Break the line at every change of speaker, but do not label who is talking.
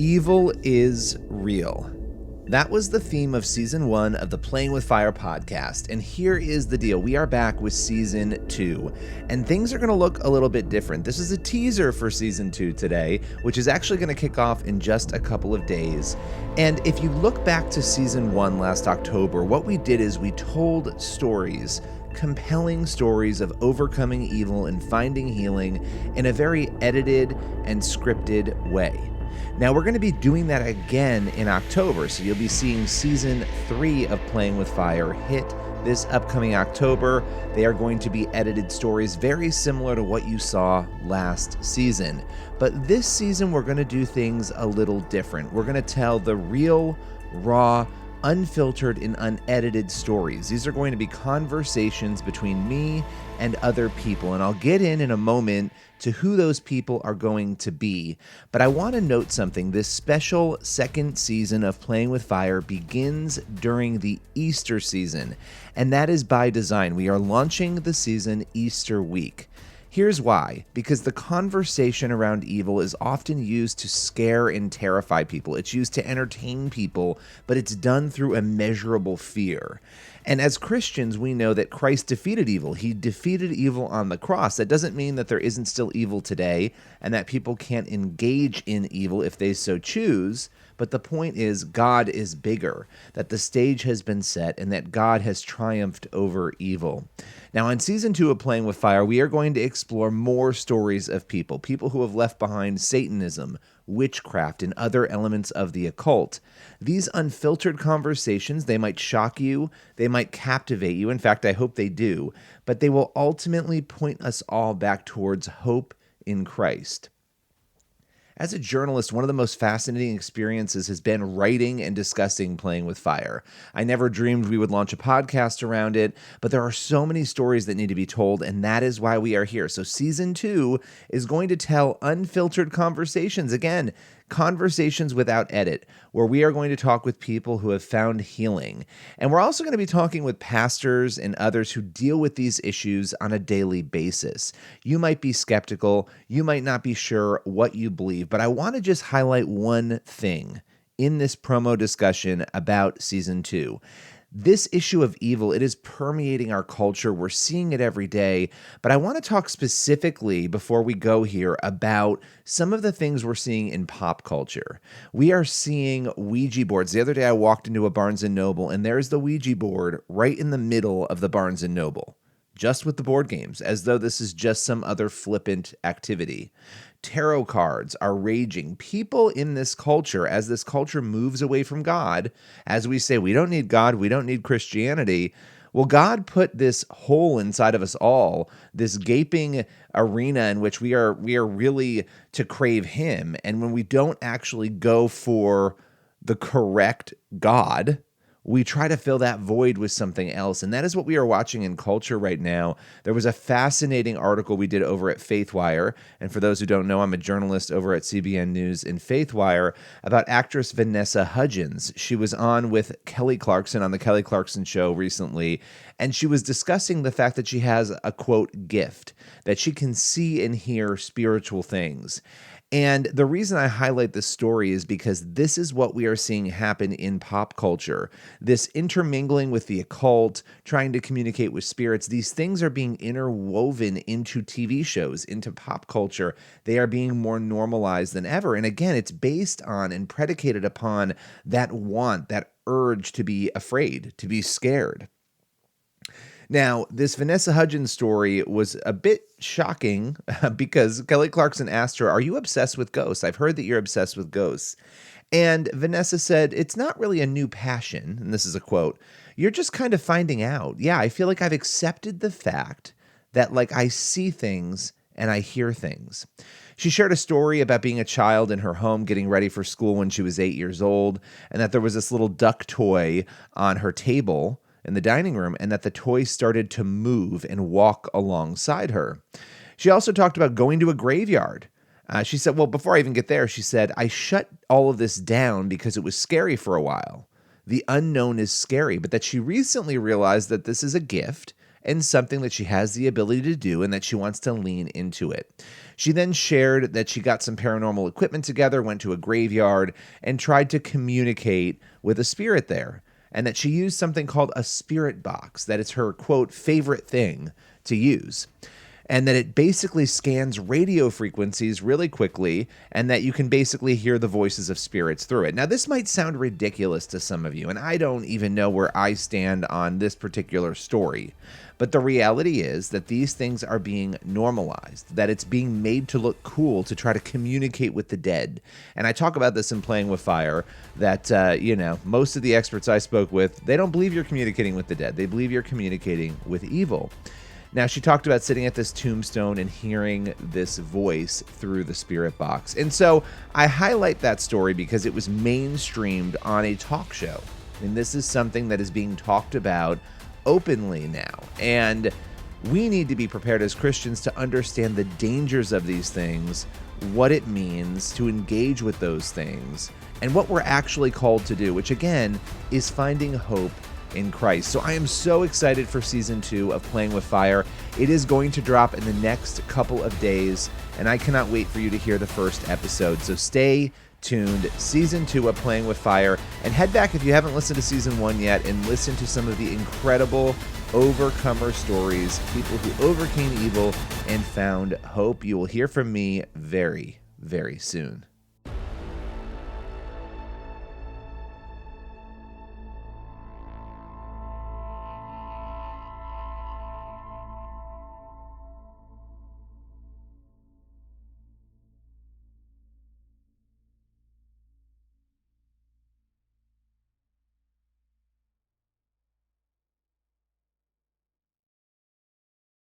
Evil is real. That was the theme of Season 1 of the Playing with Fire podcast, and here is the deal. We are back with Season 2, and things are going to look a little bit different. This is a teaser for Season 2 today, which is actually going to kick off in just a couple of days. And if you look back to Season 1 last October, what we did is we told stories, compelling stories of overcoming evil and finding healing in a very edited and scripted way. Now we're going to be doing that again in October, so you'll be seeing Season 3 of Playing with Fire hit this upcoming October. They are going to be edited stories very similar to what you saw last season. But this season we're going to do things a little different. We're going to tell the real, raw, unfiltered and unedited stories. These are going to be conversations between me and other people, and I'll get in a moment to who those people are going to be. But I want to note something. This special second season of Playing with Fire begins during the Easter season, and that is by design. We are launching the season Easter week. Here's why. Because the conversation around evil is often used to scare and terrify people. It's used to entertain people, but it's done through immeasurable fear. And as Christians, we know that Christ defeated evil. He defeated evil on the cross. That doesn't mean that there isn't still evil today and that people can't engage in evil if they so choose. But the point is, God is bigger, that the stage has been set, and that God has triumphed over evil. Now, in Season 2 of Playing with Fire, we are going to explore more stories of people who have left behind Satanism, witchcraft, and other elements of the occult. These unfiltered conversations, they might shock you, they might captivate you. In fact, I hope they do, but they will ultimately point us all back towards hope in Christ. As a journalist, one of the most fascinating experiences has been writing and discussing Playing with Fire. I never dreamed we would launch a podcast around it, but there are so many stories that need to be told, and that is why we are here. So Season 2 is going to tell unfiltered conversations. Again, conversations without edit, where we are going to talk with people who have found healing. And we're also going to be talking with pastors and others who deal with these issues on a daily basis. You might be skeptical, you might not be sure what you believe, but I want to just highlight one thing in this promo discussion about Season 2. This issue of evil, it is permeating our culture. We're seeing it every day. But I want to talk specifically, before we go here, about some of the things we're seeing in pop culture. We are seeing Ouija boards. The other day I walked into a Barnes & Noble, and there's the Ouija board right in the middle of the Barnes & Noble, just with the board games, as though this is just some other flippant activity. Tarot cards are raging. People in this culture, as this culture moves away from God, as we say, we don't need God, we don't need Christianity. Well, God put this hole inside of us all, this gaping arena in which we are really to crave Him. And when we don't actually go for the correct God, we try to fill that void with something else, and that is what we are watching in culture right now. There was a fascinating article we did over at FaithWire, and for those who don't know, I'm a journalist over at CBN News in FaithWire, about actress Vanessa Hudgens. She was on with Kelly Clarkson on the Kelly Clarkson Show recently, and she was discussing the fact that she has a, quote, gift, that she can see and hear spiritual things. And the reason I highlight this story is because this is what we are seeing happen in pop culture. This intermingling with the occult, trying to communicate with spirits, these things are being interwoven into TV shows, into pop culture. They are being more normalized than ever. And again, it's based on and predicated upon that want, that urge to be afraid, to be scared. Now, this Vanessa Hudgens story was a bit shocking because Kelly Clarkson asked her, "Are you obsessed with ghosts? I've heard that you're obsessed with ghosts." And Vanessa said, "It's not really a new passion." And this is a quote. "You're just kind of finding out. Yeah, I feel like I've accepted the fact that I see things and I hear things." She shared a story about being a child in her home getting ready for school when she was 8 years old, and that there was this little duck toy on her table in the dining room, and that the toy started to move and walk alongside her. She also talked about going to a graveyard. She said, well, before I even get there, she said, "I shut all of this down because it was scary for a while. The unknown is scary," but that she recently realized that this is a gift and something that she has the ability to do and that she wants to lean into it. She then shared that she got some paranormal equipment together, went to a graveyard, and tried to communicate with a spirit there, and that she used something called a spirit box, that it's her, quote, favorite thing to use. And that it basically scans radio frequencies really quickly, and that you can basically hear the voices of spirits through it. Now, this might sound ridiculous to some of you, and I don't even know where I stand on this particular story. But the reality is that these things are being normalized, that it's being made to look cool to try to communicate with the dead. And I talk about this in Playing with Fire, that, most of the experts I spoke with, they don't believe you're communicating with the dead. They believe you're communicating with evil. Now, she talked about sitting at this tombstone and hearing this voice through the spirit box. And so I highlight that story because it was mainstreamed on a talk show. And this is something that is being talked about openly now. And we need to be prepared as Christians to understand the dangers of these things, what it means to engage with those things, and what we're actually called to do, which again is finding hope in Christ. So I am so excited for season 2 of Playing with Fire. It is going to drop in the next couple of days, and I cannot wait for you to hear the first episode. So stay tuned. Season 2 of Playing with Fire, and head back if you haven't listened to season 1 yet and listen to some of the incredible overcomer stories, people who overcame evil and found hope. You will hear from me very, very soon.